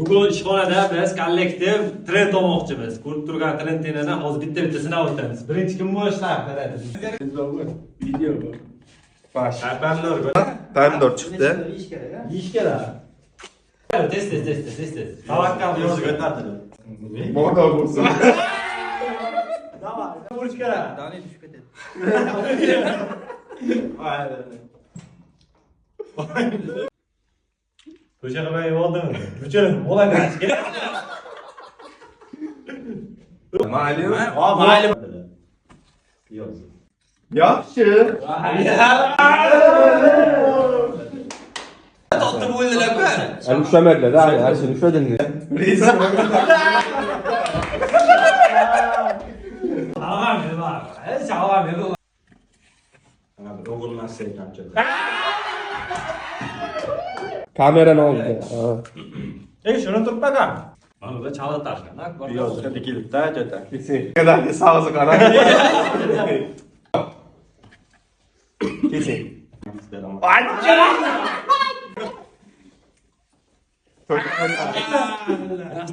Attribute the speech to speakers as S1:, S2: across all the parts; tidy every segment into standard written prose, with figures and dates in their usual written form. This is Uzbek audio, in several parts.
S1: Bugun ishxonada biz kollektiv trend olmoqchimiz. Ko'rib turgan trendini hozir bitta sinab o'tamiz. Birinchi kim boshlaydi? Video bu.
S2: Baş.
S3: Pomidor chiqdi.
S1: Yeyish kerak. Tez. Tavakkal yozib o'tadi.
S3: Moda bo'lsin.
S1: Davay, bo'lish kerak.
S2: Dani düşüp ketadi.
S1: O'sha qilmay oldimi? Uchun bo'ladi.
S3: Mayli.
S1: Mayli.
S3: Yaxshi.
S2: Tatlı bu öyle be.
S3: Hani üşemediler ha. Her şeyi üşedin mi? Kamera ne oldu?
S1: Shuni turib baqa. Mana bu chala tashgan.
S3: Yozga tikilibdi jota. Kesin. Kadar sağızı qara. Kesin.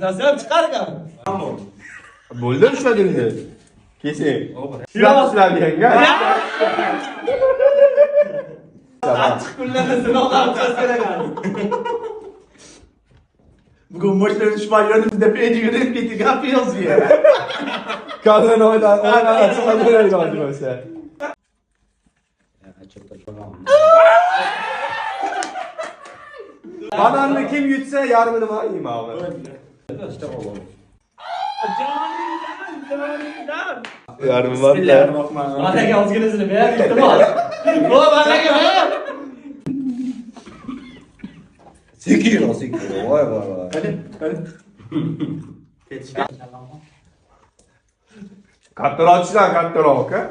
S1: Nasıl chiqargan?
S3: Bo'ldi ushladingmi? Kesin. Silab yanga.
S1: Achchiq kunlarda sinovlarni tashlagan.
S2: Bugün boşver düşman yönümüzde peyci yönelip gittik. Yapıyoruz ya.
S3: Kadın oydan açıklar böyle oldu mesela. Bananını kim yutsa yarımını bana yiyeyim abi.
S1: İşte o.
S3: Yarım var ya.
S1: Bana ozginasini ber, iltimos. O bana ber.
S2: Sekiyor. Vay. Hadi.
S3: Kattara açıdan kattara bak ha.